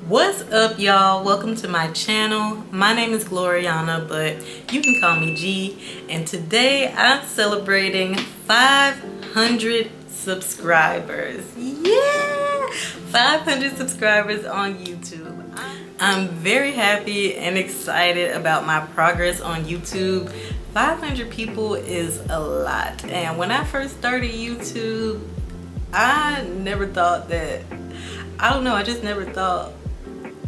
What's up, y'all? Welcome to my channel. My name is Gloriana, but you can call me G, and today I'm celebrating 500 subscribers. Yeah, 500 subscribers on YouTube. I'm very happy and excited about my progress on YouTube. 500 people is a lot, and when I first started YouTube, I never thought that, I just never thought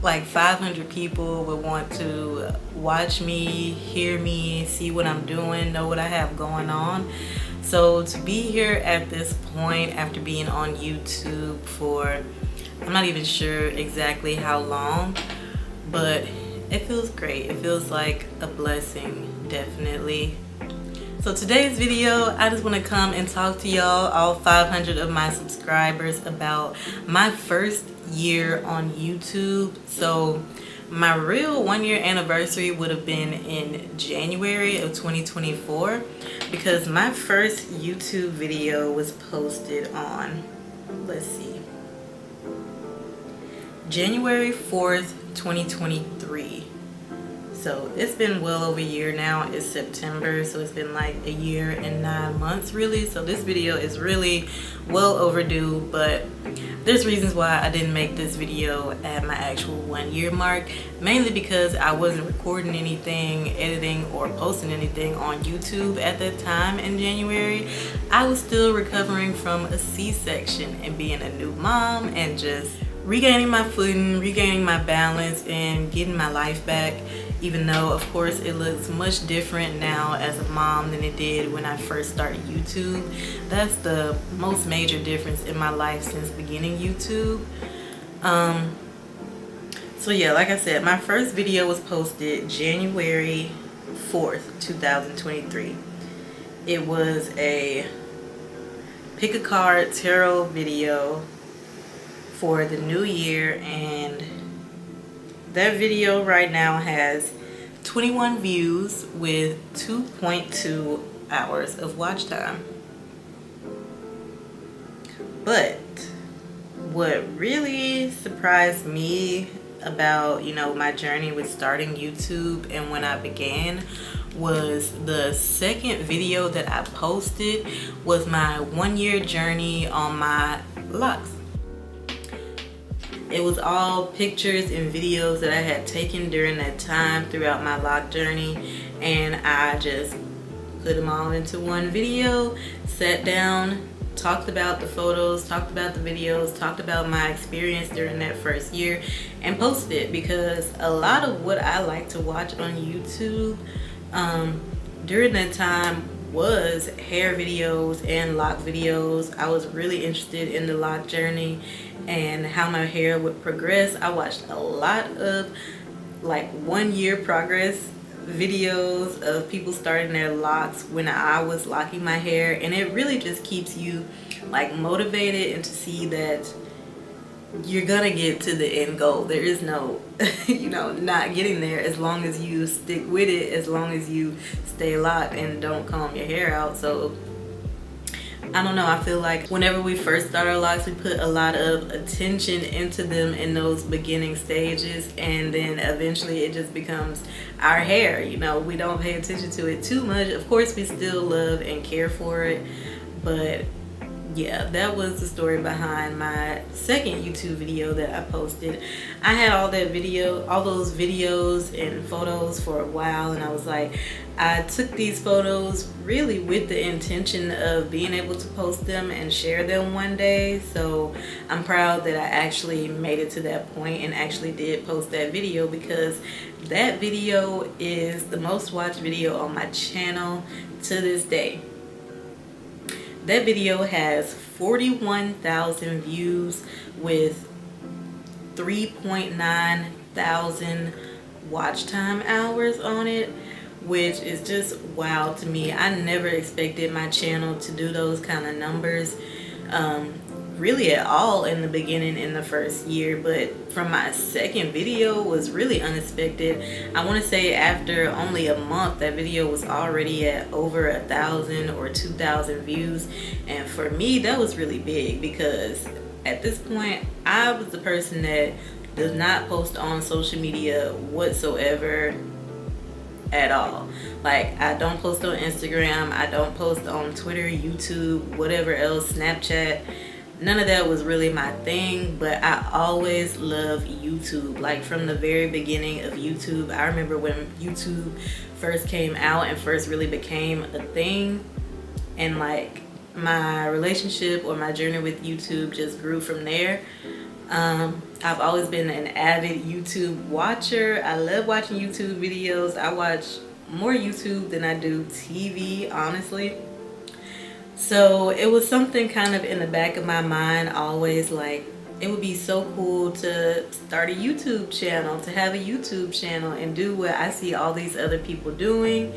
like 500 people would want to watch me, hear me, see what I'm doing, know what I have going on. So to be here at this point after being on YouTube for, I'm not even sure exactly how long, but it feels great. It feels like a blessing, definitely. So today's video, I just want to come and talk to y'all, all 500 of my subscribers, about my first year on YouTube. So my real 1-year anniversary would have been in January of 2024, because my first YouTube video was posted on, let's see, January 4th, 2023. So it's been well over a year now. It's September, so it's been like a year and 9 months really. So this video is really well overdue, but there's reasons why I didn't make this video at my actual 1-year mark, mainly because I wasn't recording anything, editing, or posting anything on YouTube at that time in January. I was still recovering from a C-section and being a new mom and just regaining my footing, regaining my balance, and getting my life back. Even though, of course, it looks much different now as a mom than it did when I first started YouTube. That's the most major difference in my life since beginning YouTube. So yeah, like I said, my first video was posted January 4th, 2023. It was a pick a card tarot video for the new year, and that video right now has 21 views with 2.2 hours of watch time. But what really surprised me about, my journey with starting YouTube and when I began was the second video that I posted was my 1-year journey on my locks. It was all pictures and videos that I had taken during that time throughout my lock journey, and I just put them all into one video, sat down, talked about the photos, talked about the videos, talked about my experience during that first year, and posted it, because a lot of what I like to watch on YouTube during that time was hair videos and lock videos. I was really interested in the lock journey and how my hair would progress. I watched a lot of like 1-year progress videos of people starting their locks when I was locking my hair, and it really just keeps you like motivated and to see that you're gonna get to the end goal. There is no not getting there, as long as you stick with it, as long as you stay locked and don't comb your hair out. So I don't know, I feel like whenever we first start our locks, we put a lot of attention into them in those beginning stages, and then eventually it just becomes our hair. We don't pay attention to it too much. Of course, we still love and care for it, but yeah, that was the story behind my second YouTube video that I posted. I had all those videos and photos for a while, and I was like, I took these photos really with the intention of being able to post them and share them one day. So I'm proud that I actually made it to that point and actually did post that video, because that video is the most watched video on my channel to this day. That video has 41,000 views with 3.9 thousand watch time hours on it, which is just wow to me. I never expected my channel to do those kind of numbers really at all in the beginning, in the first year. But from my second video was really unexpected. I want to say after only a month, that video was already at over 1,000 or 2,000 views, and for me that was really big, because at this point I was the person that does not post on social media whatsoever at all. Like, I don't post on Instagram, I don't post on Twitter, YouTube, whatever else, Snapchat. None of that was really my thing, but I always loved YouTube. Like, from the very beginning of YouTube, I remember when YouTube first came out and first really became a thing, and like my relationship or my journey with YouTube just grew from there. I've always been an avid YouTube watcher. I love watching YouTube videos. I watch more YouTube than I do TV, honestly. So it was something kind of in the back of my mind always, like, it would be so cool to start a YouTube channel, to have a YouTube channel and do what I see all these other people doing.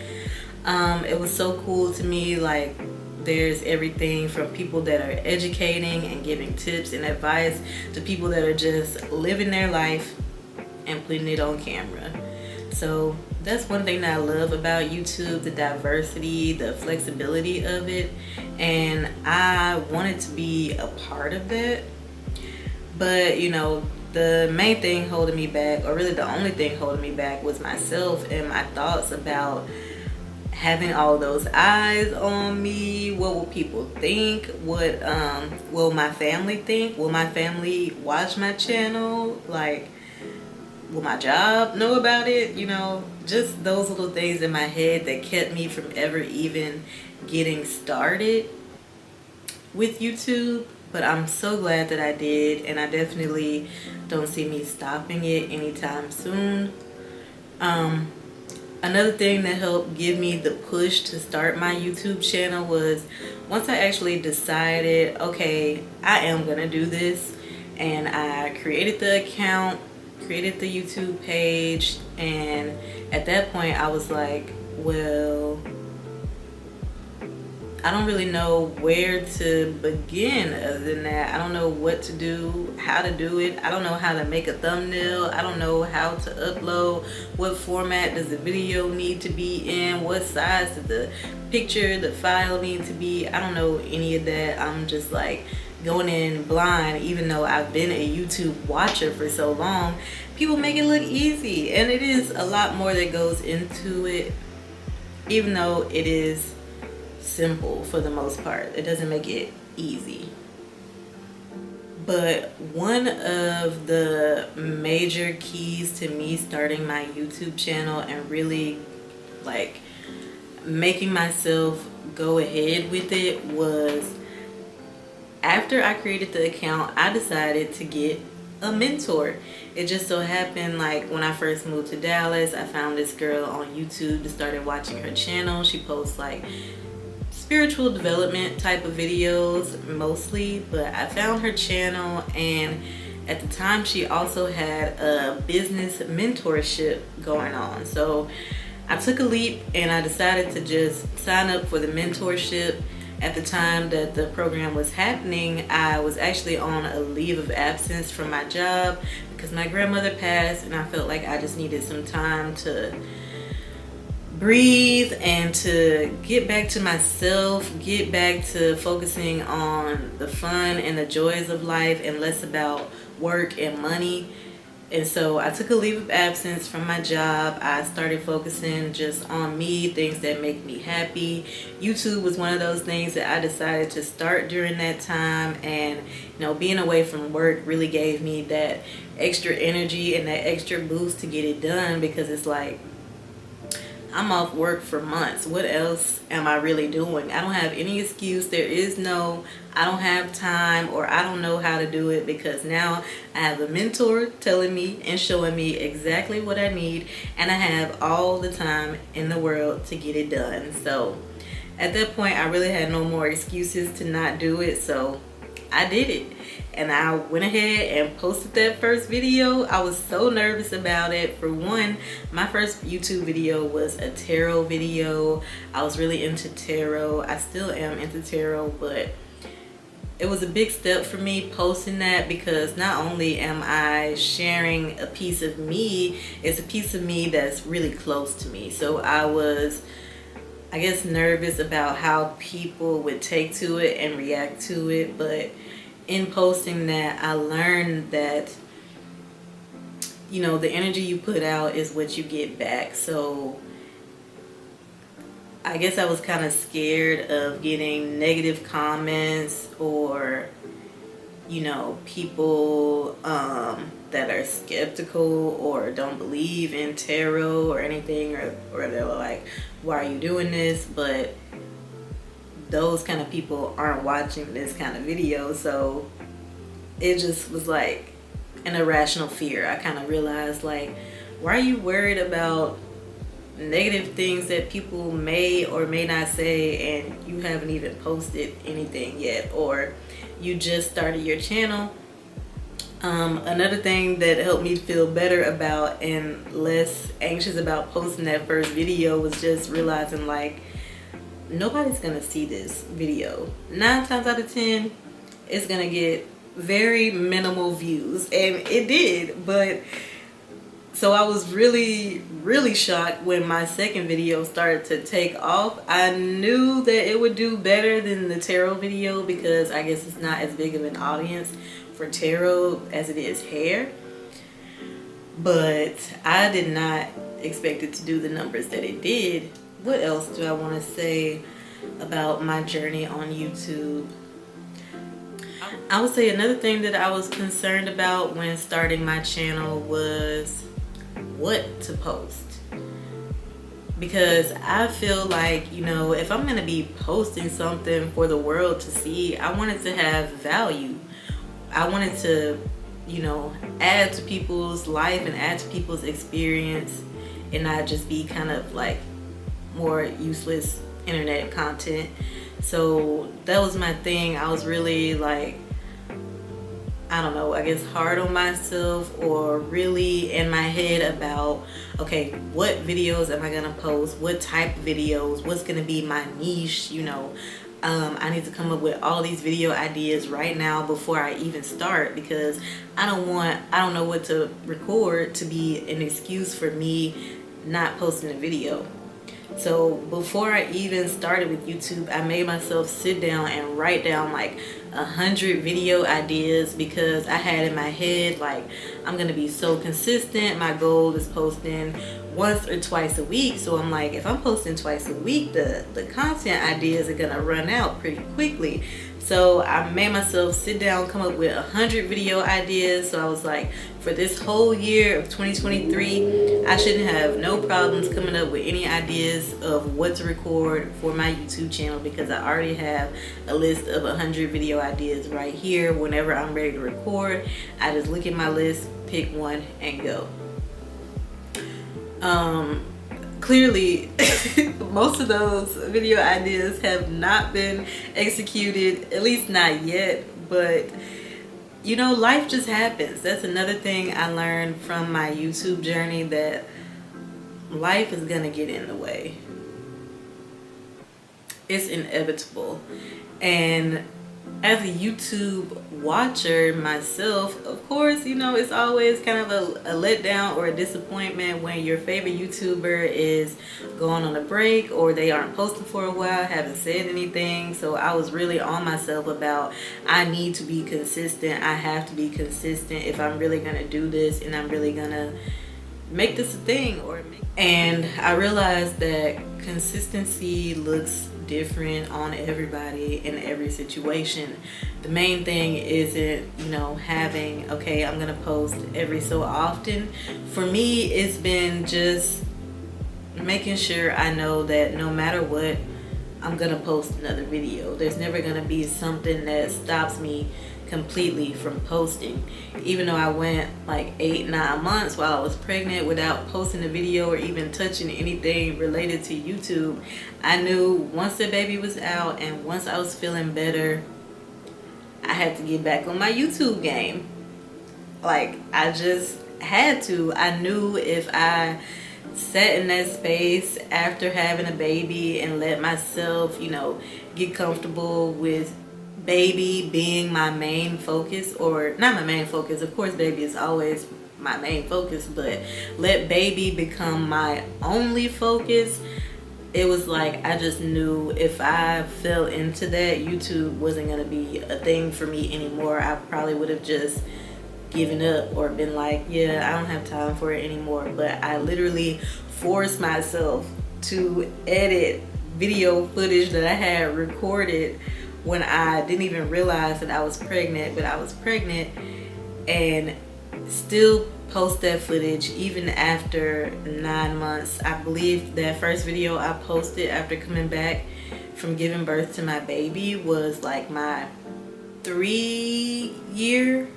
It was so cool to me. Like, there's everything from people that are educating and giving tips and advice to people that are just living their life and putting it on camera. So that's one thing that I love about YouTube, the diversity, the flexibility of it, and I wanted to be a part of that. But you know, the main thing holding me back, or really the only thing holding me back, was myself and my thoughts about having all those eyes on me. What will people think? What will my family think? Will my family watch my channel? Like, will my job know about it? You know, just those little things in my head that kept me from ever even getting started with YouTube. But I'm so glad that I did, and I definitely don't see me stopping it anytime soon. Another thing that helped give me the push to start my YouTube channel was once I actually decided, okay, I am gonna do this, and I created the account, created the YouTube page, and at that point I was like, well, I don't really know where to begin other than that. I don't know what to do, how to do it. I don't know how to make a thumbnail. I don't know how to upload. What format does the video need to be in? What size does the picture, the file need to be? I don't know any of that. I'm just like going in blind, even though I've been a YouTube watcher for so long. People make it look easy, and it is a lot more that goes into it, even though it is simple for the most part. It doesn't make it easy. But one of the major keys to me starting my YouTube channel and really like making myself go ahead with it was after I created the account, I decided to get a mentor. It just so happened, like, when I first moved to Dallas, I found this girl on YouTube and started watching her channel. She posts like spiritual development type of videos mostly, but I found her channel, and at the time she also had a business mentorship going on. So I took a leap and I decided to just sign up for the mentorship. At the time that the program was happening, I was actually on a leave of absence from my job because my grandmother passed, and I felt like I just needed some time to breathe and to get back to myself, get back to focusing on the fun and the joys of life and less about work and money. And so I took a leave of absence from my job. I started focusing just on me, things that make me happy. YouTube was one of those things that I decided to start during that time, and you know, being away from work really gave me that extra energy and that extra boost to get it done, because it's like, I'm off work for months. What else am I really doing? I don't have any excuse. There is no, I don't have time, or I don't know how to do it, because now I have a mentor telling me and showing me exactly what I need, and I have all the time in the world to get it done. So at that point, I really had no more excuses to not do it. So I did it, and I went ahead and posted that first video. I was so nervous about it. For one, my first YouTube video was a tarot video. I was really into tarot. I still am into tarot, but it was a big step for me posting that, because not only am I sharing a piece of me, it's a piece of me that's really close to me. So I was, I guess, nervous about how people would take to it and react to it. But in posting that, I learned that you know, the energy you put out is what you get back. So I guess I was kind of scared of getting negative comments or, you know, people that are skeptical or don't believe in tarot or anything, or they're like, why are you doing this? But those kind of people aren't watching this kind of video. So it just was like an irrational fear. I kind of realized, like, why are you worried about negative things that people may or may not say, and you haven't even posted anything yet, or you just started your channel? Another thing that helped me feel better about and less anxious about posting that first video was just realizing, like, nobody's gonna see this video. 9 times out of 10, it's gonna get very minimal views, and it did. But so I was really shocked when my second video started to take off. I knew that it would do better than the tarot video because I guess it's not as big of an audience for tarot as it is hair, but I did not expect it to do the numbers that it did. What else do I want to say about my journey on YouTube? I would say another thing that I was concerned about when starting my channel was what to post. Because I feel like, you know, if I'm going to be posting something for the world to see, I want it to have value. I wanted to, you know, add to people's life and add to people's experience and not just be kind of like more useless internet content. So that was my thing. I was really like, I don't know, I guess hard on myself, or really in my head about, okay, what videos am I gonna post? What type of videos? What's gonna be my niche? You know, I need to come up with all these video ideas right now before I even start, because I don't know what to record to be an excuse for me not posting a video. So before I even started with YouTube, I made myself sit down and write down like 100 video ideas, because I had in my head, like, I'm gonna be so consistent. My goal is posting once or twice a week. So I'm like, if I'm posting twice a week, the content ideas are gonna run out pretty quickly. So I made myself sit down, come up with 100 video ideas. So I was like, for this whole year of 2023, I shouldn't have no problems coming up with any ideas of what to record for my YouTube channel, because I already have a list of 100 video ideas right here. Whenever I'm ready to record, I just look at my list, pick one, and go. Clearly, most of those video ideas have not been executed, at least not yet, but you know, life just happens. That's another thing I learned from my YouTube journey, that life is gonna get in the way. It's inevitable. And as a YouTube watcher myself, of course, you know, it's always kind of a letdown or a disappointment when your favorite YouTuber is going on a break, or they aren't posting for a while, haven't said anything. So I was really on myself about, I need to be consistent. I have to be consistent if I'm really gonna do this and I'm really gonna make this a thing. And I realized that consistency looks different on everybody in every situation. The main thing isn't, you know, having, okay, I'm gonna post every so often. For me, it's been just making sure I know that no matter what, I'm gonna post another video. There's never gonna be something that stops me completely from posting. Even though I went like 8-9 months while I was pregnant without posting a video or even touching anything related to YouTube, I knew once the baby was out and once I was feeling better, I had to get back on my YouTube game. Like, I just had to. I knew if I sat in that space after having a baby and let myself, you know, get comfortable with baby being my main focus, or not my main focus, of course baby is always my main focus, but let baby become my only focus, it was like I just knew if I fell into that, YouTube wasn't going to be a thing for me anymore. I probably would have just given up or been like, yeah, I don't have time for it anymore. But I literally forced myself to edit video footage that I had recorded when I didn't even realize that I was pregnant, but I was pregnant, and still post that footage even after 9 months. I believe that first video I posted after coming back from giving birth to my baby was like my 3-year,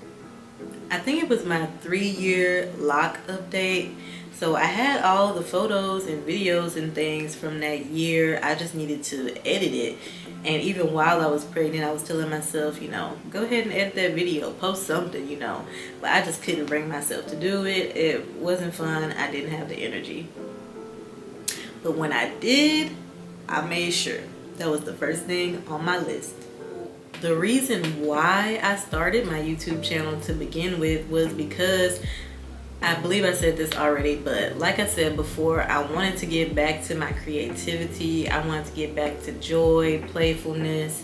I think it was my 3-year lock update. So I had all the photos and videos and things from that year. I just needed to edit it. And even while I was pregnant, I was telling myself, you know, go ahead and edit that video, post something, you know. But I just couldn't bring myself to do it. It wasn't fun. I didn't have the energy. But when I did, I made sure that was the first thing on my list. The reason why I started my YouTube channel to begin with was because, I believe I said this already, but like I said before, I wanted to get back to my creativity. I wanted to get back to joy, playfulness,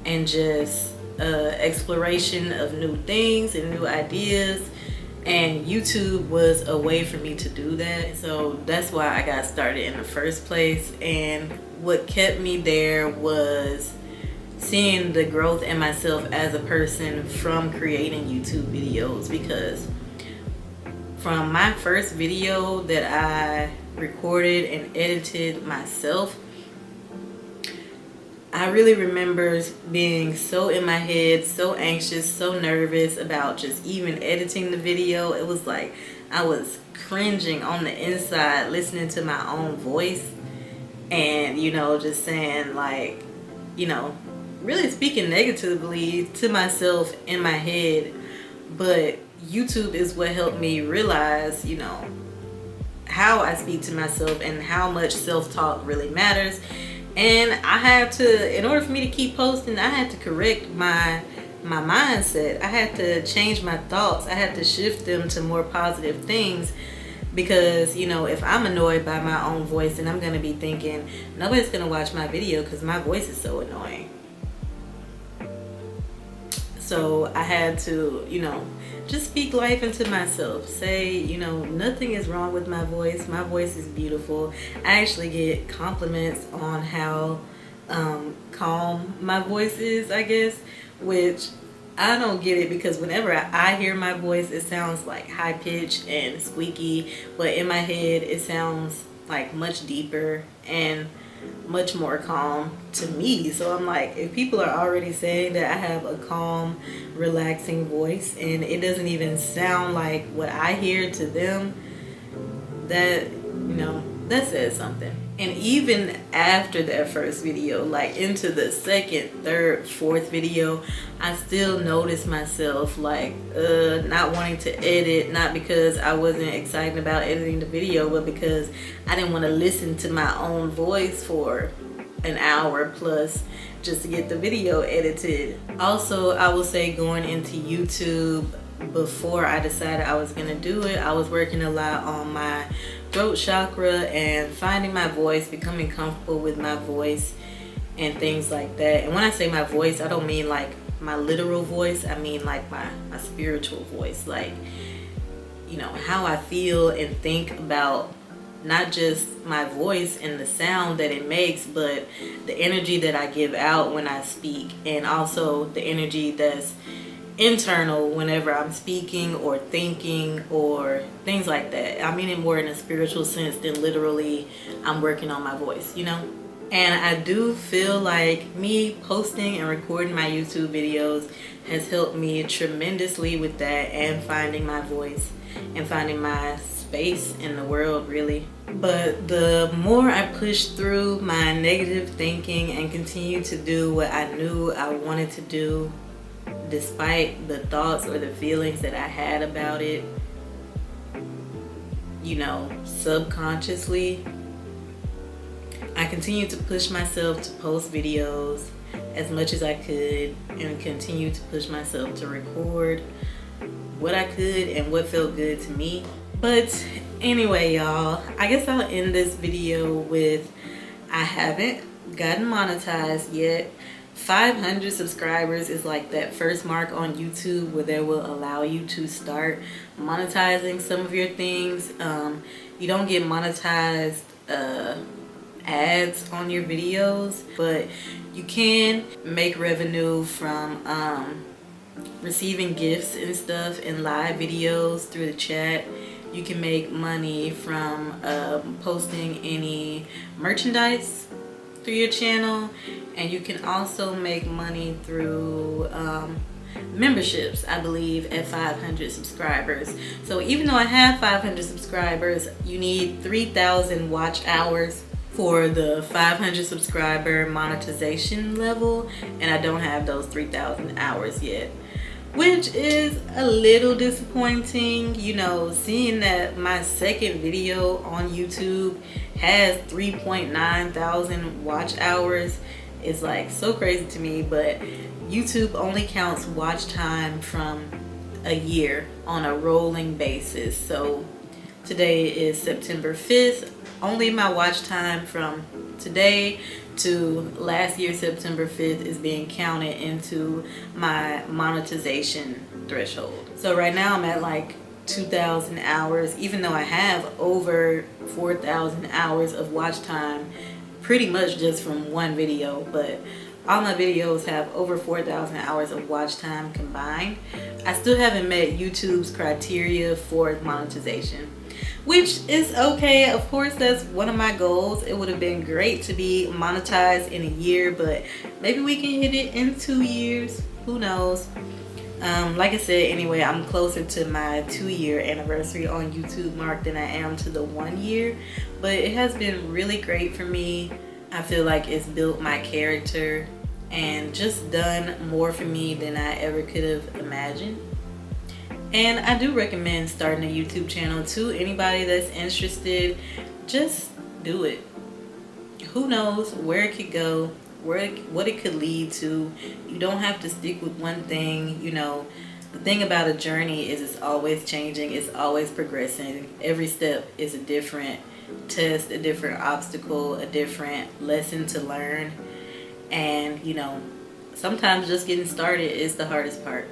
and just exploration of new things and new ideas. And YouTube was a way for me to do that. So that's why I got started in the first place. And what kept me there was seeing the growth in myself as a person from creating YouTube videos. Because from my first video that I recorded and edited myself, I really remember being so in my head, so anxious, so nervous about just even editing the video. It was like I was cringing on the inside listening to my own voice, and you know, just saying like, you know, really speaking negatively to myself in my head. But YouTube is what helped me realize, you know, how I speak to myself and how much self-talk really matters. And I had to, in order for me to keep posting, I had to correct my mindset. I had to change my thoughts. I had to shift them to more positive things. Because, you know, if I'm annoyed by my own voice, then I'm going to be thinking, nobody's going to watch my video because my voice is so annoying. So I had to, you know, just speak life into myself. Say, you know, nothing is wrong with my voice. My voice is beautiful. I actually get compliments on how calm my voice is, I guess, which I don't get it, because whenever I hear my voice, it sounds like high pitched and squeaky, but in my head it sounds like much deeper and much more calm to me. So I'm like, if people are already saying that I have a calm, relaxing voice and it doesn't even sound like what I hear to them, that, you know, that says something. And even after that first video, like into the second, third, fourth video, I still noticed myself like not wanting to edit, not because I wasn't excited about editing the video, but because I didn't want to listen to my own voice for an hour plus just to get the video edited. Also, I will say, going into YouTube, before I decided I was gonna do it, I was working a lot on my throat chakra and finding my voice, becoming comfortable with my voice and things like that. And when I say my voice, I don't mean like my literal voice, I mean like my spiritual voice, like, you know, how I feel and think about not just my voice and the sound that it makes, but the energy that I give out when I speak, and also the energy that's internal whenever I'm speaking or thinking or things like that. I mean it more in a spiritual sense than literally I'm working on my voice, you know? And I do feel like me posting and recording my YouTube videos has helped me tremendously with that, and finding my voice and finding my space in the world, really. But the more I pushed through my negative thinking and continued to do what I knew I wanted to do, despite the thoughts or the feelings that I had about it, you know, subconsciously, I continued to push myself to post videos as much as I could, and continue to push myself to record what I could and what felt good to me. But anyway, y'all, I guess I'll end this video with, I haven't gotten monetized yet 500 subscribers is like that first mark on YouTube where they will allow you to start monetizing some of your things. You don't get monetized ads on your videos, but you can make revenue from receiving gifts and stuff in live videos through the chat. You can make money from posting any merchandise through your channel, and you can also make money through memberships, I believe, at 500 subscribers. So even though I have 500 subscribers, you need 3,000 watch hours for the 500 subscriber monetization level, and I don't have those 3,000 hours yet, which is a little disappointing. You know, seeing that my second video on YouTube has 3.9 thousand watch hours is like so crazy to me, but YouTube only counts watch time from a year on a rolling basis. So today is September 5th. Only my watch time from today to last year September 5th is being counted into my monetization threshold. So right now I'm at like 2,000 hours, even though I have over 4,000 hours of watch time pretty much just from one video, but all my videos have over 4,000 hours of watch time combined. I still haven't met YouTube's criteria for monetization, which is okay. Of course, that's one of my goals. It would have been great to be monetized in a year, but maybe we can hit it in 2 years. Who knows? Like I said, anyway, I'm closer to my 2-year anniversary on YouTube mark than I am to the 1 year, but it has been really great for me. I feel like it's built my character and just done more for me than I ever could have imagined. And I do recommend starting a YouTube channel to anybody that's interested. Just do it. Who knows where it could go, what it could lead to. You don't have to stick with one thing. You know, the thing about a journey is it's always changing, it's always progressing. Every step is a different test, a different obstacle, a different lesson to learn. And you know, sometimes just getting started is the hardest part.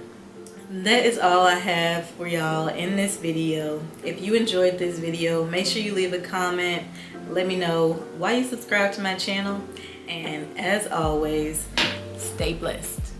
That is all I have for y'all in this video. If you enjoyed this video, make sure you leave a comment. Let me know why you subscribe to my channel. And as always, stay blessed.